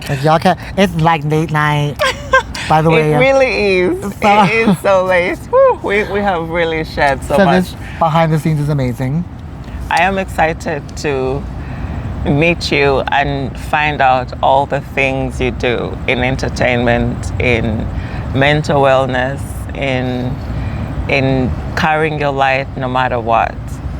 Like y'all can. It's like late night. By the way, It really is. It is so late. Whew, we have really shared so much. This behind the scenes is amazing. I am excited to meet you and find out all the things you do in entertainment, in mental wellness, in carrying your light no matter what.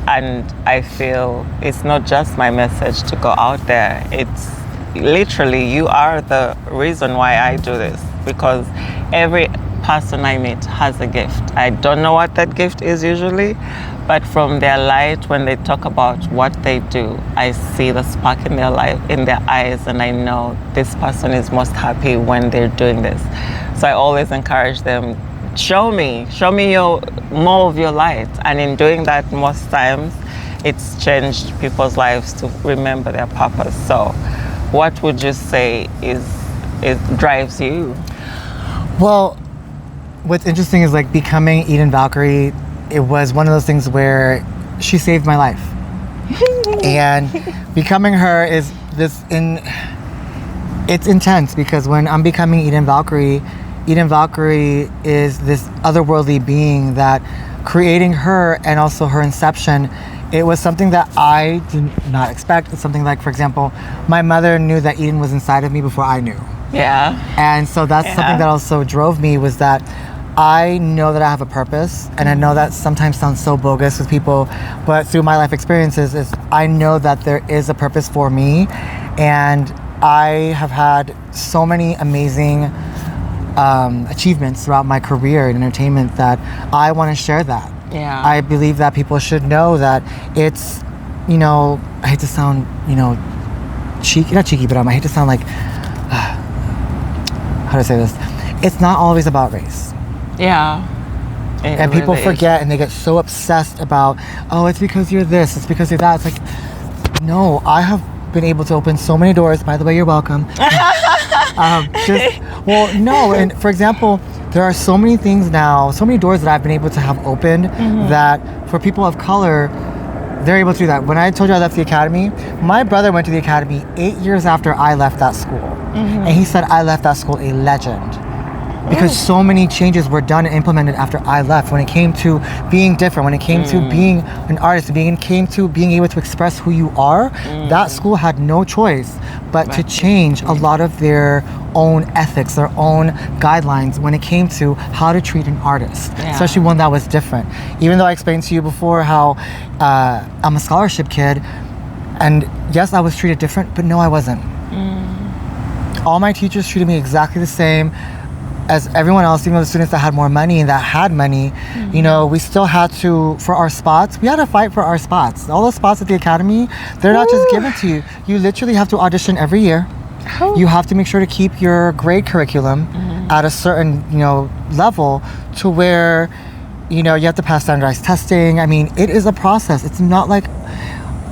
And I feel it's not just my message to go out there. It's literally, you are the reason why I do this, because every person I meet has a gift. I don't know what that gift is usually, but from their light, when they talk about what they do, I see the spark in their life, in their eyes, and I know this person is most happy when they're doing this. So I always encourage them, show me more of your light. And in doing that, most times it's changed people's lives to remember their purpose. So what would you say it drives you? Well, what's interesting is like becoming Eden Valkyrie, it was one of those things where she saved my life. And becoming her is it's intense, because when I'm becoming Eden Valkyrie is this otherworldly being that, creating her and also her inception, it was something that I did not expect. It's something like, for example, my mother knew that Eden was inside of me before I knew. Yeah. And so that's something that also drove me, was that I know that I have a purpose, and I know that sometimes sounds so bogus with people, but through my life experiences, I know that there is a purpose for me, and I have had so many amazing achievements throughout my career in entertainment that I want to share that. Yeah. I believe that people should know that it's, I hate to sound, cheeky, not cheeky, but I hate to sound like, how do I say this? It's not always about race. Yeah. And people forget, and they get so obsessed about, oh, it's because you're this, it's because you're that. It's like, no, I have been able to open so many doors. By the way, you're welcome. And for example, there are so many things now, so many doors that I've been able to have opened that for people of color, they're able to do that. When I told you I left the academy, my brother went to the academy 8 years after I left that school. And he said I left that school a legend, because so many changes were done and implemented after I left, when it came to being different, when it came to being an artist, came to being able to express who you are. That school had no choice but to change a lot of their own ethics, their own guidelines when it came to how to treat an artist, especially one that was different. Even though I explained to you before how I'm a scholarship kid, and yes, I was treated different, but no, I wasn't. All my teachers treated me exactly the same as everyone else, even the students that had more money and that had money. We still had to, for our spots, we had to fight for our spots. All those spots at the academy, they're not just given to you. You literally have to audition every year. You have to make sure to keep your grade curriculum at a certain, level, to where, you have to pass standardized testing. I mean, it is a process. It's not like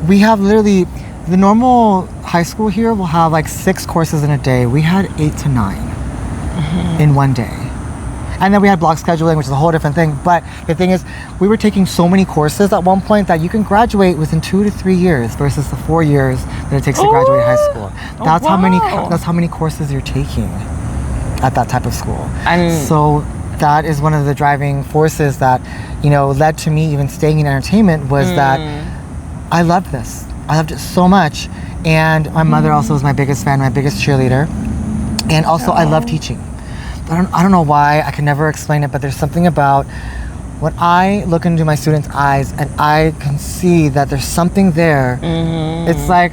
we have literally, the normal high school here will have like 6 courses in a day. We had 8 to 9 in one day. And then we had block scheduling, which is a whole different thing. But the thing is, we were taking so many courses at one point that you can graduate within 2 to 3 years versus the 4 years that it takes to graduate high school. That's how many courses you're taking at that type of school. And so that is one of the driving forces that, led to me even staying in entertainment, was that I loved this. I loved it so much. And my mother also was my biggest fan, my biggest cheerleader. And also I love teaching. I don't know why, I can never explain it, but there's something about when I look into my students' eyes and I can see that there's something there, it's like,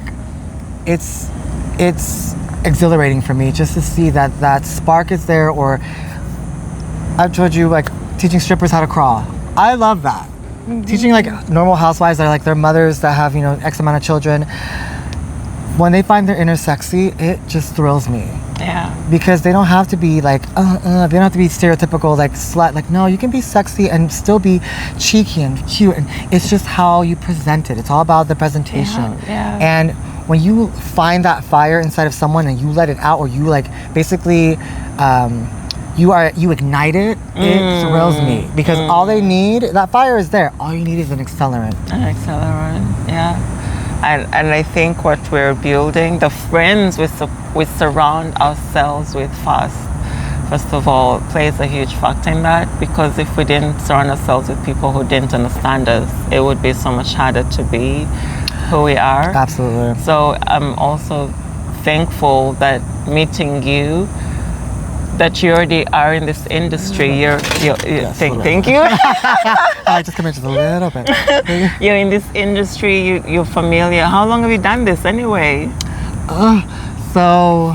it's exhilarating for me just to see that spark is there. Or I've told you, like, teaching strippers how to crawl. I love that. Teaching like normal housewives that are like their mothers that have, X amount of children, when they find their inner sexy, it just thrills me. Yeah. Because they don't have to be like, they don't have to be stereotypical, like slut. Like, no, you can be sexy and still be cheeky and cute. And it's just how you present it. It's all about the presentation. Yeah. And when you find that fire inside of someone and you let it out, or you like basically, you ignite it, it thrills me. Because all they need, that fire is there. All you need is an accelerant. Yeah. And I think what we're building, the friends we surround ourselves with first of all, plays a huge factor in that, because if we didn't surround ourselves with people who didn't understand us, it would be so much harder to be who we are. Absolutely. So I'm also thankful that meeting you, that you already are in this industry. Yes, Thank you. I just come in just a little bit. You're in this industry. You're familiar. How long have you done this anyway? So,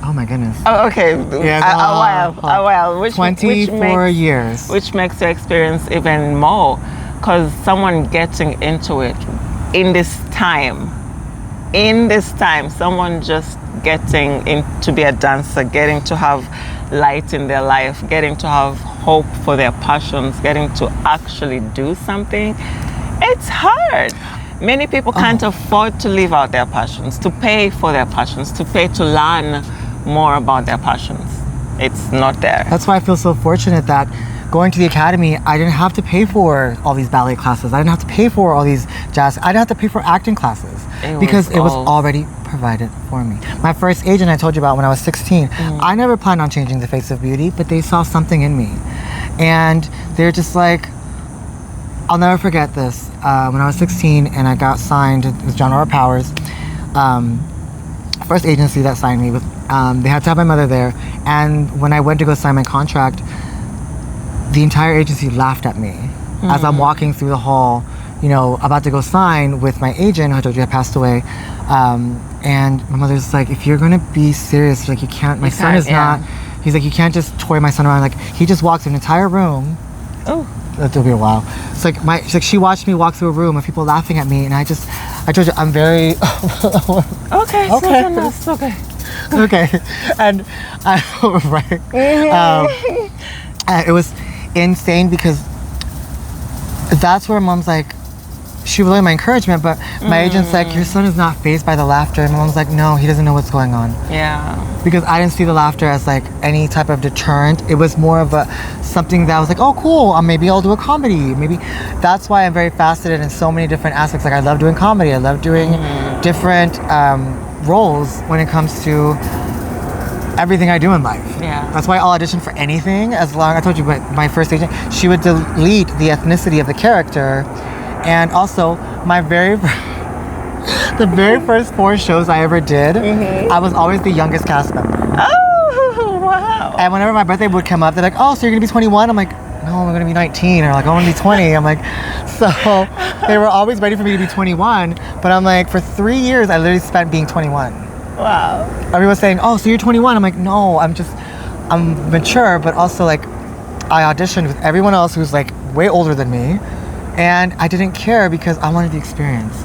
oh my goodness. Oh, okay. Yeah, a while. 24 years. Which makes your experience even more, because someone getting into it in this time, someone just getting in to be a dancer, getting to have light in their life, getting to have hope for their passions, getting to actually do something, it's hard. Many people can't afford to live out their passions, to pay for their passions, to pay to learn more about their passions. It's not there. That's why I feel so fortunate that going to the academy, I didn't have to pay for all these ballet classes. I didn't have to pay for all these jazz. I didn't have to pay for acting classes because it was already provided for me. My first agent I told you about when I was 16, I never planned on changing the face of beauty, but they saw something in me. And they're just like, I'll never forget this. When I was 16 and I got signed with John R. Powers, first agency that signed me with, they had to have my mother there. And when I went to go sign my contract, the entire agency laughed at me as I'm walking through the hall, you know, about to go sign with my agent, who I told you had passed away. And my mother's like, if you're gonna be serious, like you can't, my son is not, he's like, you can't just toy my son around. Like he just walks an entire room. Oh. That'll be a while. It's like she watched me walk through a room of people laughing at me, and I told you I'm very okay. It's okay. Okay, and right. It was insane because that's where mom's like, she really my encouragement, but my agent's like, your son is not fazed by the laughter, and mom's like, no, he doesn't know what's going on. Yeah. Because I didn't see the laughter as like any type of deterrent. It was more of something that was like, oh cool, maybe I'll do a comedy. Maybe that's why I'm very fascinated in so many different aspects. Like I love doing comedy. I love doing different roles when it comes to everything I do in life. Yeah. That's why I'll audition for anything as long, I told you, but my first agent, she would delete the ethnicity of the character. And also my the very first 4 shows I ever did, I was always the youngest cast member. Oh, wow. And whenever my birthday would come up, they're like, oh, so you're gonna be 21? I'm like, no, I'm gonna be 19. Or like, I wanna be 20. I'm like, so they were always ready for me to be 21. But I'm like, for 3 years, I literally spent being 21. Wow. Everyone's saying, oh, so you're 21. I'm like, no, I'm mature, but also like, I auditioned with everyone else who's like way older than me. And I didn't care because I wanted the experience.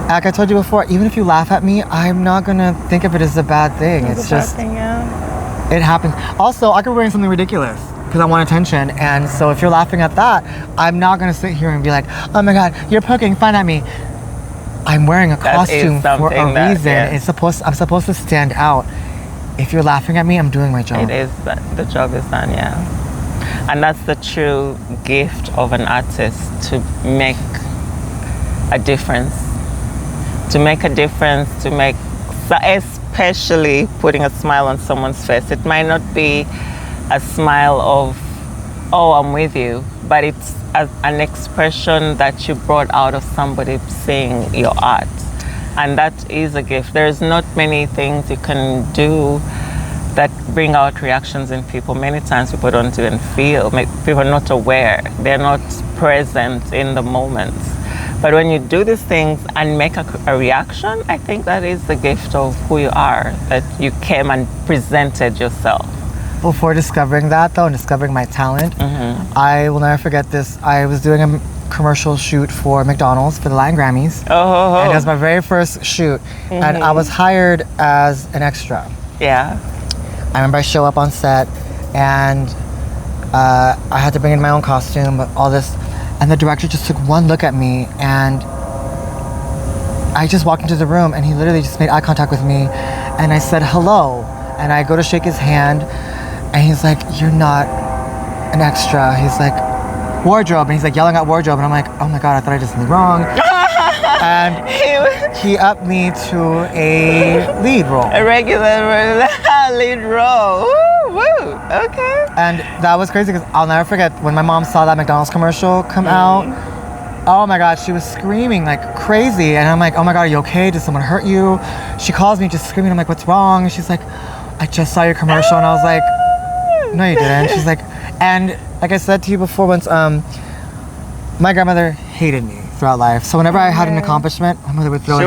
Like I told you before, even if you laugh at me, I'm not gonna think of it as a bad thing. It's just, it happens. Also, I could be wearing something ridiculous because I want attention. And so if you're laughing at that, I'm not gonna sit here and be like, oh my God, you're poking fun at me. I'm wearing a costume for a reason. Yes. I'm supposed to stand out. If you're laughing at me, I'm doing my job. It is, the job is done, yeah. And that's the true gift of an artist, to make a difference. To make a difference, especially putting a smile on someone's face. It might not be a smile of, oh, I'm with you, but it's an expression that you brought out of somebody seeing your art. And that is a gift. There's not many things you can do that bring out reactions in people. Many times people don't even feel, people are not aware, they're not present in the moment. But when you do these things and make a reaction, I think that is the gift of who you are, that you came and presented yourself. Before discovering that though, and discovering my talent, I will never forget this. I was doing a commercial shoot for McDonald's for the Latin Grammys. And it was my very first shoot. And I was hired as an extra. Yeah. I remember I show up on set and I had to bring in my own costume, but all this, and the director just took one look at me and I just walked into the room and he literally just made eye contact with me and I said hello, and I go to shake his hand and he's like, you're not an extra. He's like, wardrobe, and he's like yelling at wardrobe, and I'm like, oh my God, I thought I did something wrong. And he upped me to a lead role. A regular lead role. Woo, woo. Okay. And that was crazy because I'll never forget when my mom saw that McDonald's commercial come out. Oh my God, she was screaming like crazy. And I'm like, oh my God, are you okay? Did someone hurt you? She calls me just screaming. I'm like, what's wrong? And she's like, I just saw your commercial. And I was like, no, you didn't. She's like, and like I said to you before once, my grandmother hated me throughout life. So whenever I had an accomplishment, my mother would throw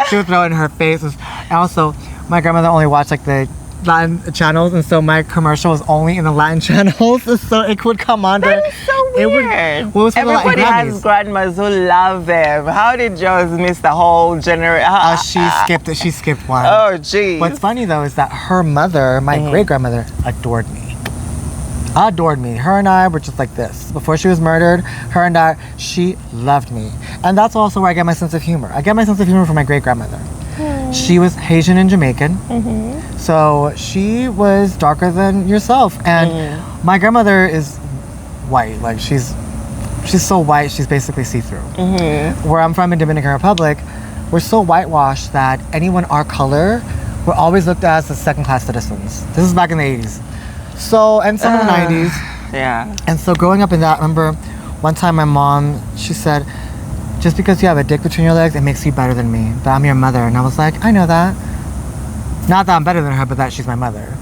she would throw it in her face. And also, my grandmother only watched like the Latin channels, and so my commercial was only in the Latin channels, so it would come on. That is so weird. Everybody has grandmas who love them. How did yours miss the whole generation? She skipped one. Oh, geez. What's funny though is that her mother, my great grandmother, adored me. Her and I were just like this. Before she was murdered, she loved me. And that's also where I get my sense of humor. I get my sense of humor from my great grandmother. She was Haitian and Jamaican. So she was darker than yourself. And my grandmother is white. Like she's so white, she's basically see-through. Where I'm from in Dominican Republic, we're so whitewashed that anyone our color, we're always looked at as second-class citizens. This is back in the 80s. So, and some in the 90s. Yeah. And so growing up in that, I remember one time my mom, she said, just because you have a dick between your legs, it makes you better than me. But I'm your mother. And I was like, I know that. Not that I'm better than her, but that she's my mother.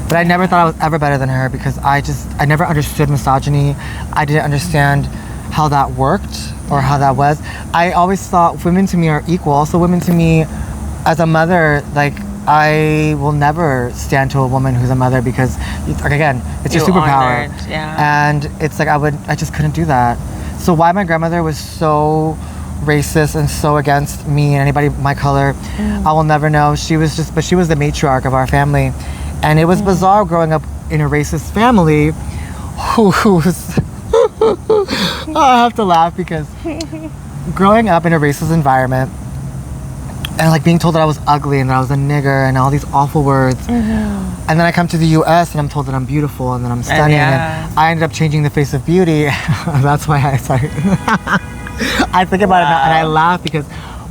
But I never thought I was ever better than her because I never understood misogyny. I didn't understand how that worked or how that was. I always thought women to me are equal. So women to me, as a mother, like, I will never stand to a woman who's a mother because, like, again, it's your superpower. Honored, yeah. And it's like I just couldn't do that. So why my grandmother was so racist and so against me and anybody my color, I will never know. She was the matriarch of our family. And it was bizarre growing up in a racist family who was... I have to laugh because growing up in a racist environment and like being told that I was ugly and that I was a nigger and all these awful words. And then I come to the US and I'm told that I'm beautiful and that I'm stunning. And I ended up changing the face of beauty. That's why I started. I think about it now and I laugh because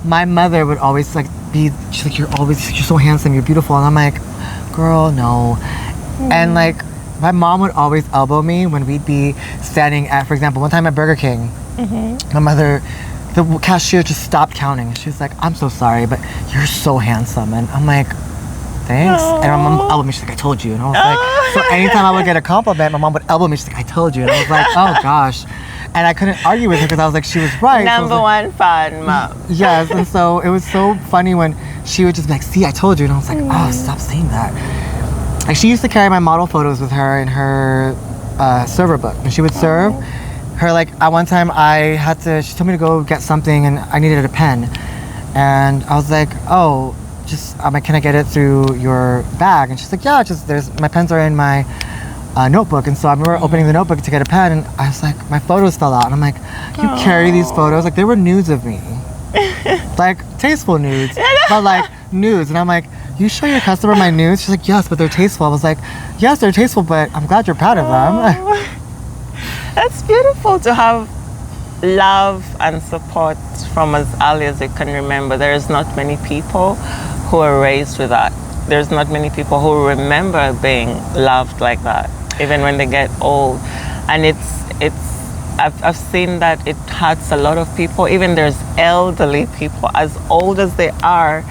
my mother would always like she's like, you're so handsome, you're beautiful. And I'm like, girl, no. And like, my mom would always elbow me when we'd be standing at, for example, one time at Burger King, my mother, the cashier just stopped counting. She was like, I'm so sorry, but you're so handsome. And I'm like, thanks. And my mom elbowed me. She's like, I told you. And I was like, so anytime I would get a compliment, my mom would elbow me. She's like, I told you. And I was like, oh gosh. And I couldn't argue with her because I was like, she was right. Number one fan, mom. Yes. And so it was so funny when she would just be like, see, I told you. And I was like, oh, stop saying that. Like, she used to carry my model photos with her in her server book. When she would serve, her, like, at one time she told me to go get something and I needed a pen. And I was like, oh, I'm like, can I get it through your bag? And she's like, yeah, my pens are in my notebook. And so I remember opening the notebook to get a pen and I was like, my photos fell out. And I'm like, you carry these photos? Like, they were nudes of me. Like, tasteful nudes, but like nudes. And I'm like, you show your customer my nudes? She's like, yes, but they're tasteful. I was like, yes, they're tasteful, but I'm glad you're proud of them. That's beautiful to have love and support from as early as you can remember. There's not many people who are raised with that. There's not many people who remember being loved like that, even when they get old. And I've seen that it hurts a lot of people. Even there's elderly people, as old as they are,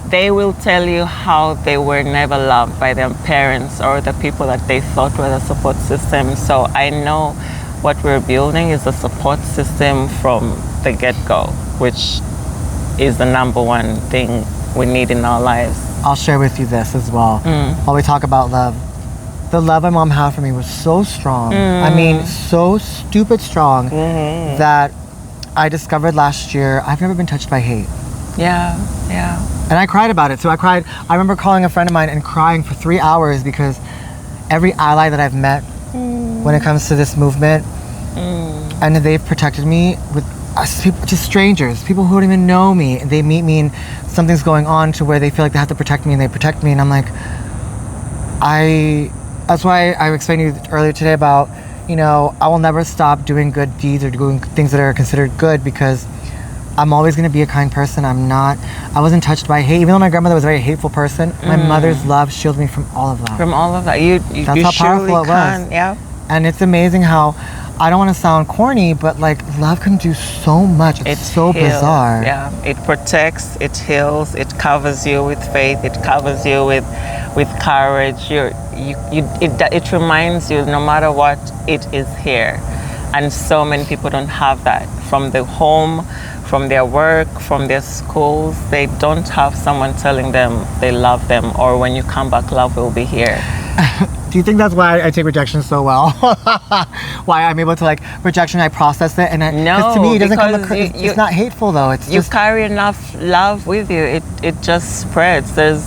they will tell you how they were never loved by their parents or the people that they thought were the support system. So I know what we're building is a support system from the get-go, which is the number one thing we need in our lives. I'll share with you this as well. While we talk about love. The love my mom had for me was so strong. I mean, so stupid strong that I discovered last year I've never been touched by hate. Yeah. And I cried about it. So I remember calling a friend of mine and crying for 3 hours because every ally that I've met when it comes to this movement, and they've protected me with people, just strangers, people who don't even know me. They meet me and something's going on to where they feel like they have to protect me and they protect me. And I'm like, that's why I explained to you earlier today about, I will never stop doing good deeds or doing things that are considered good because I'm always going to be a kind person. I wasn't touched by hate. Even though my grandmother was a very hateful person, my mother's love shielded me from all of that. From all of that. You That's how powerful surely it was. can. Yeah. And it's amazing how, I don't want to sound corny, but like love can do so much. It's so heals. bizarre. Yeah. It protects, it heals, it covers you with faith, it covers you with courage. It reminds you no matter what, it is here. And so many people don't have that. From the home, from their work, from their schools, they don't have someone telling them they love them, or when you come back, love will be here. Do you think that's why I take rejection so well? Why I'm able to like rejection, I process it, and No, to me it doesn't come because across. It's not hateful though. It's You just carry enough love with you. It just spreads. There's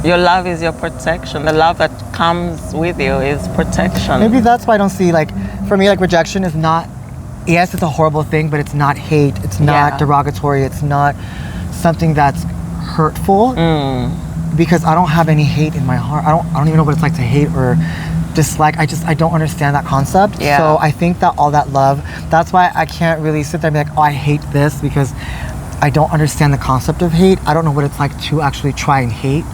your love is your protection. The love that comes with you is protection. maybe that's why I don't see like, for me, like rejection is not. Yes, it's a horrible thing, but it's not hate. It's not derogatory. It's not something that's hurtful. Because I don't have any hate in my heart. I don't even know what it's like to hate or dislike. I don't understand that concept. Yeah. So I think that all that love, that's why I can't really sit there and be like, oh, I hate this, because I don't understand the concept of hate. I don't know what it's like to actually try and hate.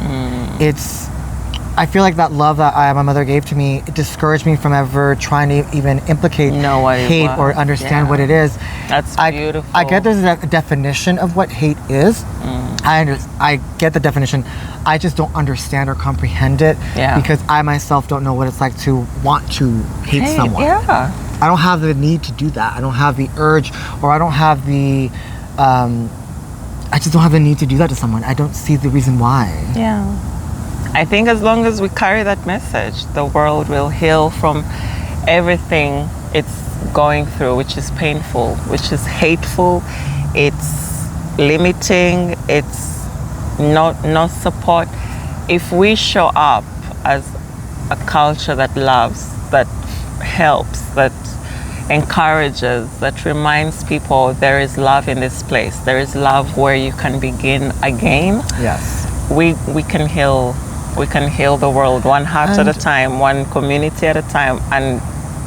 I feel like that love that my mother gave to me, it discouraged me from ever trying to even implicate hate or understand what it is. That's beautiful. I get there's a definition of what hate is. I get the definition. I just don't understand or comprehend it because I myself don't know what it's like to want to hate someone. Yeah. I don't have the need to do that. I don't have the urge, or I don't have the I just don't have the need to do that to someone. I don't see the reason why. Yeah. I think as long as we carry that message, the world will heal from everything it's going through, which is painful, which is hateful, it's limiting, it's no support. If we show up as a culture that loves, that helps, that encourages, that reminds people there is love in this place, there is love where you can begin again. Yes. We can heal. We can heal the world one heart at a time, one community at a time, and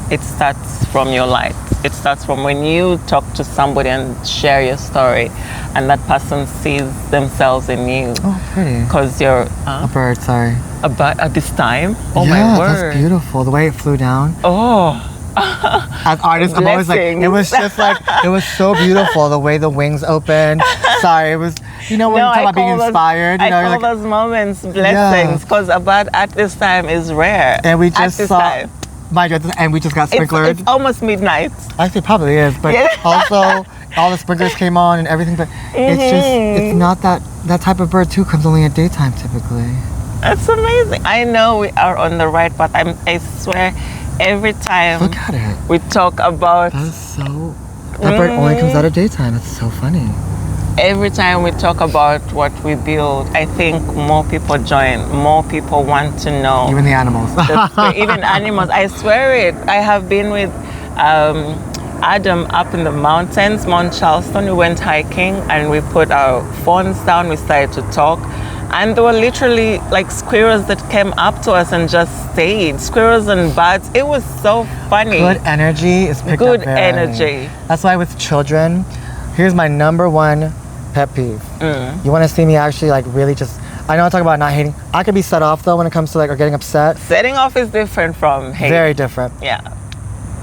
it starts from your light. It starts from when you talk to somebody and share your story, and that person sees themselves in you. Oh, pretty. Because you're a bird. Sorry. A bird at this time. Oh yeah, my word! That's beautiful. The way it flew down. Oh. As artists, I'm always like, it was just like, it was so beautiful the way the wings opened. Sorry, it was, when you talk about being inspired, I call those moments blessings, because a bird at this time is rare. And we just saw, and we just got sprinklered. It's almost midnight. Actually, it probably is, but also all the sprinklers came on and everything. But it's not that type of bird too comes only at daytime typically. That's amazing. I know we are on the right path. I swear. Every time look at it. We talk about that bird only comes out at daytime. It's so funny. Every time we talk about what we build, I think more people join, more people want to know. Even the animals. Even animals. I swear it. I have been with Adam up in the mountains, Mount Charleston. We went hiking and we put our phones down. We started to talk. And there were literally like squirrels that came up to us and just stayed. Squirrels and birds. It was so funny. Good energy is picked up. Good energy. That's why with children, here's my number one pet peeve. You want to see me actually like really just, I know I talk about not hating. I could be set off though when it comes to like or getting upset. Setting off is different from hate. Very different. Yeah.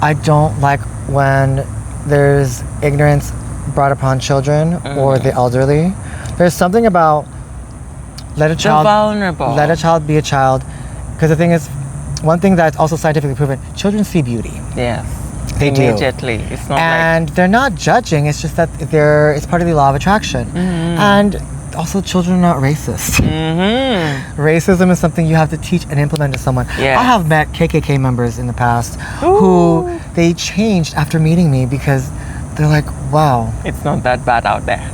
I don't like when there's ignorance brought upon children or the elderly. There's something about let a child be a child, because the thing is, one thing that's also scientifically proven, children see beauty. Yes, they immediately. do. It's not and they're not judging. It's just that it's part of the law of attraction. And also, children are not racist. Racism is something you have to teach and implement to someone. I have met KKK members in the past who they changed after meeting me because they're like, wow, it's not that bad out there.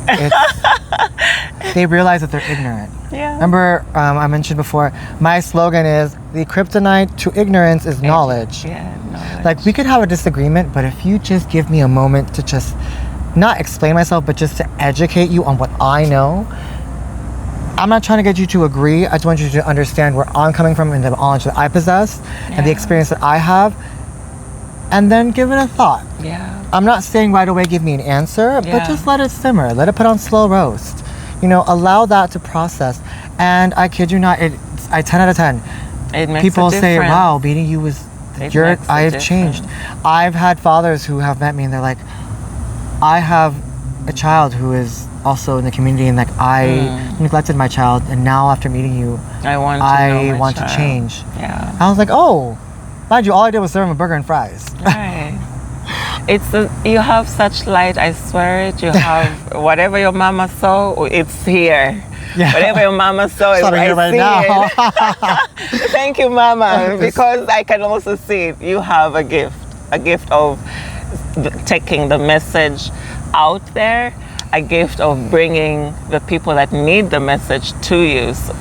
They realize that they're ignorant. Yeah. Remember, I mentioned before, my slogan is, the kryptonite to ignorance is knowledge. Yeah, knowledge. Like, we could have a disagreement, but if you just give me a moment to just, not explain myself, but just to educate you on what I know, I'm not trying to get you to agree. I just want you to understand where I'm coming from and the knowledge that I possess and the experience that I have. and then give it a thought. Yeah. I'm not saying right away give me an answer, but Yeah. just let it simmer. Let it put on slow roast. Allow that to process. And I kid you not, I 10 out of 10. It makes People a say, difference. wow, meeting you was, It makes a I have difference. changed. I've had fathers who have met me and they're like, I have a child who is also in the community and like I neglected my child and now after meeting you, I want to know I my want to child. change. Yeah. I was like, oh, mind you, all I did was serve him a burger and fries. Right. You have such light, I swear it. You have whatever your mama saw, it's here. Yeah. Whatever your mama saw, It's not I here right see now. it. Thank you, mama, because I can also see it. You have a gift of taking the message out there, a gift of bringing the people that need the message to you. So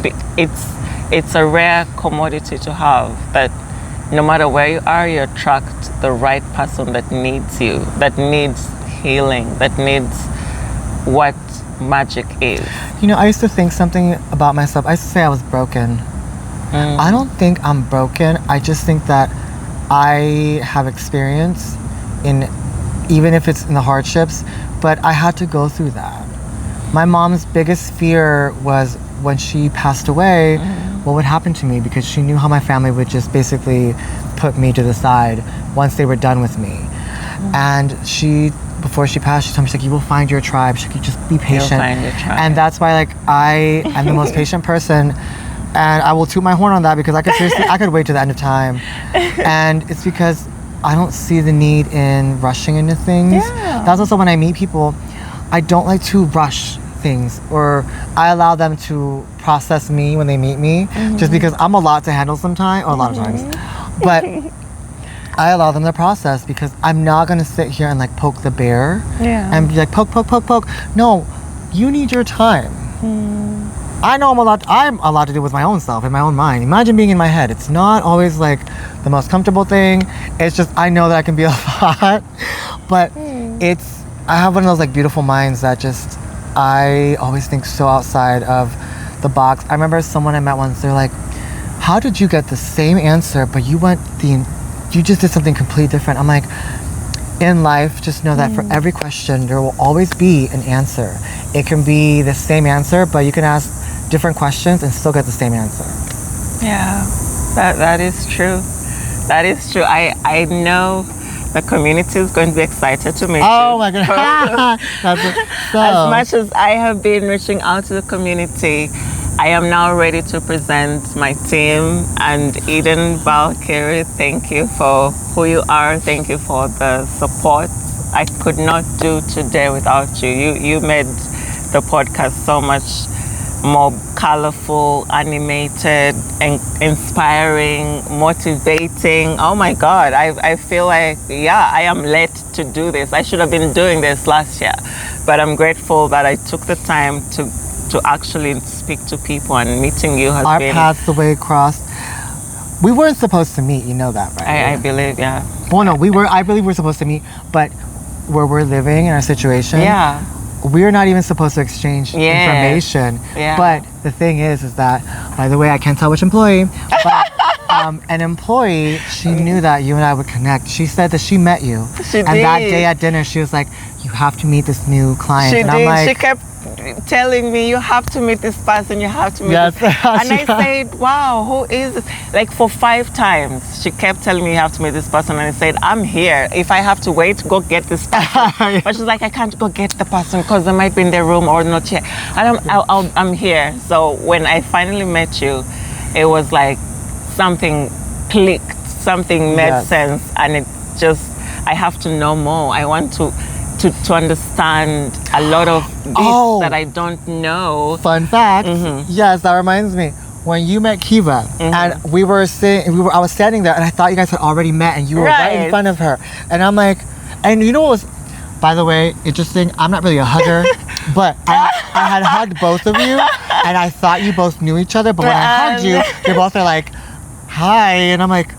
it's a rare commodity to have, that no matter where you are, you attract the right person that needs you, that needs healing, that needs what magic is. I used to think something about myself. I used to say I was broken. I don't think I'm broken. I just think that I have experience in, even if it's in the hardships, but I had to go through that. My mom's biggest fear was when she passed away, what would happen to me, because she knew how my family would just basically put me to the side once they were done with me. And before she passed, she told me, she's like, you will find your tribe. She could just be patient. You'll find your tribe. And that's why I am the most patient person. And I will toot my horn on that because I could wait to the end of time. And it's because I don't see the need in rushing into things. Yeah. That's also when I meet people, I don't like to rush things, or I allow them to process me when they meet me, just because I'm a lot to handle sometimes, or a lot of times. But I allow them to process because I'm not gonna sit here and like poke the bear and be like poke, poke, poke, poke. No, you need your time. I know I'm allowed to do with my own self in my own mind. Imagine being in my head. It's not always like the most comfortable thing. It's just I know that I can be a lot, but I have one of those like beautiful minds that just I always think so outside of the box. I remember someone I met once. They're like, "How did you get the same answer, but you just did something completely different?" I'm like, in life, just know that for every question, there will always be an answer. It can be the same answer, but you can ask different questions and still get the same answer. Yeah, that is true. That is true. I know the community is going to be excited to meet you. Oh my goodness. That's it. So, As much as I have been reaching out to the community, I am now ready to present my team. And Eden, Valkyrie, thank you for who you are. Thank you for the support. I could not do today without you. You made the podcast so much more colorful, animated, and inspiring, motivating. Oh my God, I feel like, I am led to do this. I should have been doing this last year. But I'm grateful that I took the time to actually speak to people, and meeting you has our been... paths the way crossed. We weren't supposed to meet, you know that, right? I believe, yeah. Well, no, I believe we're supposed to meet, but where we're living in our situation, Yeah. we're not even supposed to exchange Yes. information. Yeah. But the thing is that, by the way, I can't tell which employee, but an employee, she knew that you and I would connect. She said that she met you. She and that did. day at dinner, she was like, you have to meet this new client. She and did. I'm like, She kept telling me, you have to meet this person, you have to meet Yes. this. And I said, wow, who is this? Like for 5 times, she kept telling me, you have to meet this person. And I said, I'm here. If I have to wait, go get this person. But she's like, I can't go get the person because they might be in their room or not yet. And I'm here. So when I finally met you, it was like something clicked, something made Yes. sense. And it just, I have to know more. I want to understand a lot of this Oh. that I don't know. fun fact. Yes, that reminds me. When you met Kiva, and I was standing there, and I thought you guys had already met, and you were right in Right. front of her. And I'm like, and you know what was, by the way, interesting, I'm not really a hugger, but I had hugged both of you, and I thought you both knew each other, but when I hugged you, you both are like, hi, and I'm like,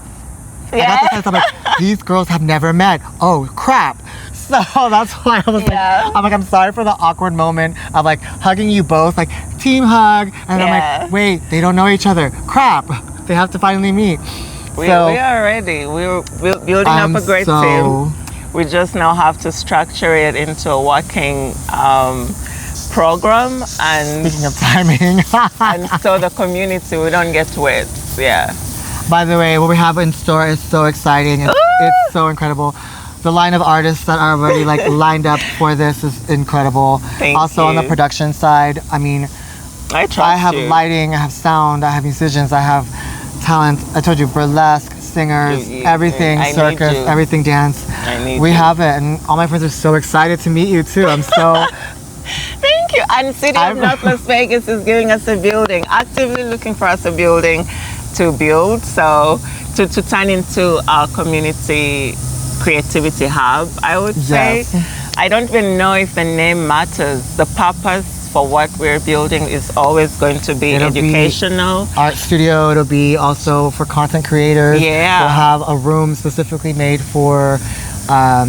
I got the sense, I'm like, these girls have never met. Oh, crap. So that's why I was Yeah. like, I'm sorry for the awkward moment of like hugging you both, like team hug. And Yeah. I'm like, wait, they don't know each other. Crap. They have to finally meet. We are ready. We're building up a great team. We just now have to structure it into a working program. And speaking of timing, and so the community, we don't get wet. Yeah. By the way, what we have in store is so exciting. It's so incredible. The line of artists that are already like lined up for this is incredible. Thank you. On the production side, I mean, I have lighting, I have sound, I have musicians, I have talent. I told you, burlesque, singers, everything, circus, everything dance. We have it, and all my friends are so excited to meet you too. I'm so... Thank you. And City of North Las Vegas is giving us a building, actively looking for us a building to build, so to turn into our community creativity hub, I would say. I don't even know if the name matters. The purpose for what we're building is always going to be educational. Art studio, it'll be also for content creators. Yeah. We'll have a room specifically made for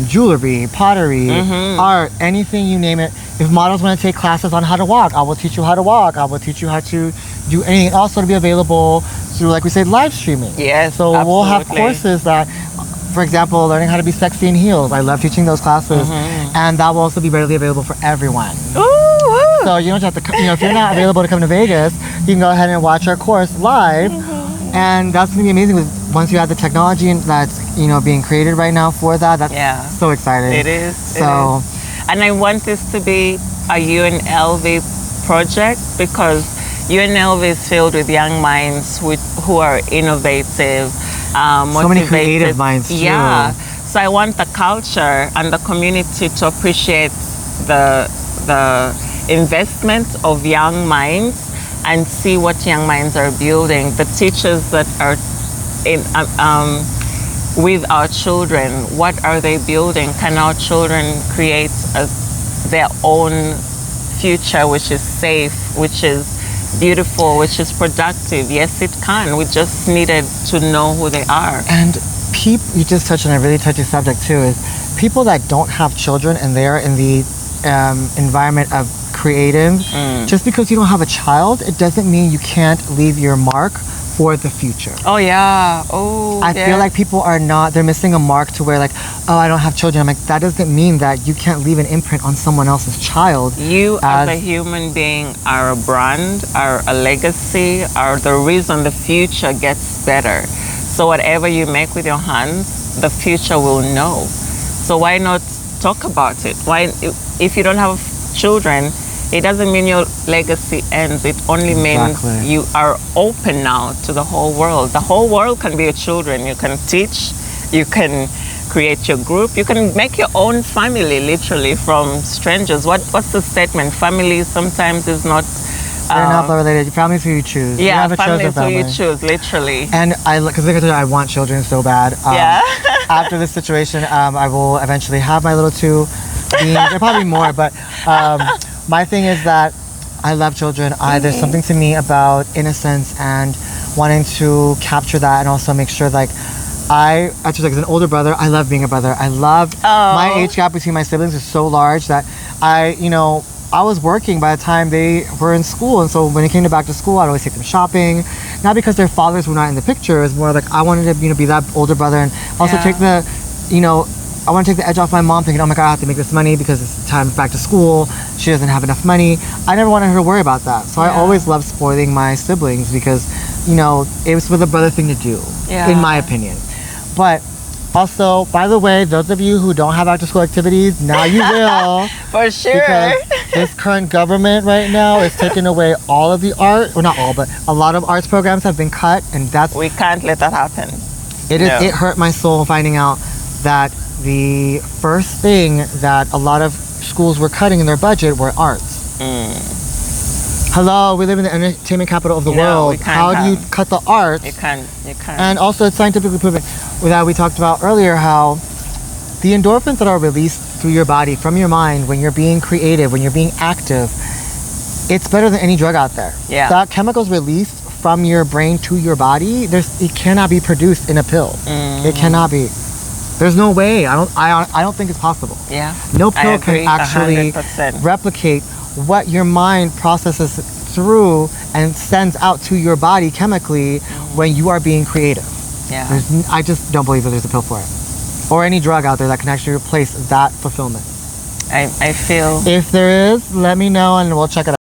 jewelry, pottery, art, anything you name it. If models want to take classes on how to walk, I will teach you how to walk. I will teach you how to do anything. Also to be available through, like we said, live streaming. Yes, so we'll have courses that, for example, learning how to be sexy in heels. I love teaching those classes, and that will also be readily available for everyone. Ooh. So you don't have to, if you're not available to come to Vegas, you can go ahead and watch our course live, and that's gonna be amazing. Once you have the technology that's being created right now for that, that's so exciting. It is. So, and I want this to be a UNLV project because UNLV is filled with young minds who are innovative. So many creative minds too. Yeah. So I want the culture and the community to appreciate the investment of young minds and see what young minds are building. The teachers that are with our children, what are they building? Can our children create their own future, which is safe, which is beautiful, which is productive? Yes, it can. We just needed to know who they are. And you just touched on a really touchy subject too, is people that don't have children and they're in the environment of creative, just because you don't have a child, it doesn't mean you can't leave your mark for the future. Oh yeah. I feel like people they're missing a mark to where like, oh, I don't have children. I'm like, that doesn't mean that you can't leave an imprint on someone else's child. You as a human being are a brand, are a legacy, are the reason the future gets better. So whatever you make with your hands, the future will know. So why not talk about it? Why, if you don't have children, it doesn't mean your legacy ends. It only means you are open now to the whole world. The whole world can be your children. You can teach, you can create your group, you can make your own family literally from strangers. What's the statement? Family sometimes is not... They're not blood related. Families who you choose. Yeah, families who you choose, literally. And because like I told you, I want children so bad. After this situation, I will eventually have my little two beings. There probably more, but my thing is that I love children. There's something to me about innocence and wanting to capture that, and also make sure like actually like as an older brother, I love being a brother. I loved my age gap between my siblings is so large that I was working by the time they were in school, and so when it came to back to school, I'd always take them shopping. Not because their fathers were not in the picture, it was more like I wanted to be that older brother, and also take the I want to take the edge off my mom, thinking, oh my God, I have to make this money because it's time back to school. She doesn't have enough money. I never wanted her to worry about that. So I always loved spoiling my siblings because, it was a brother thing to do, in my opinion. But also, by the way, those of you who don't have after school activities, now you will. For sure. Because this current government right now is taking away all of the art, or not all, but a lot of arts programs have been cut, and we can't let that happen. It hurt my soul finding out that the first thing that a lot of schools were cutting in their budget were arts. Hello, we live in the entertainment capital of the world. How do you cut the arts? You can't. And also it's scientifically proven that we talked about earlier, how the endorphins that are released through your body, from your mind, when you're being creative, when you're being active, it's better than any drug out there. Yeah. That chemicals released from your brain to your body, it cannot be produced in a pill. It cannot be. There's no way. I don't think it's possible. Yeah. No pill can actually 100%. replicate what your mind processes through and sends out to your body chemically when you are being creative. Yeah. I just don't believe that there's a pill for it, or any drug out there that can actually replace that fulfillment. I feel If there is, let me know and we'll check it out.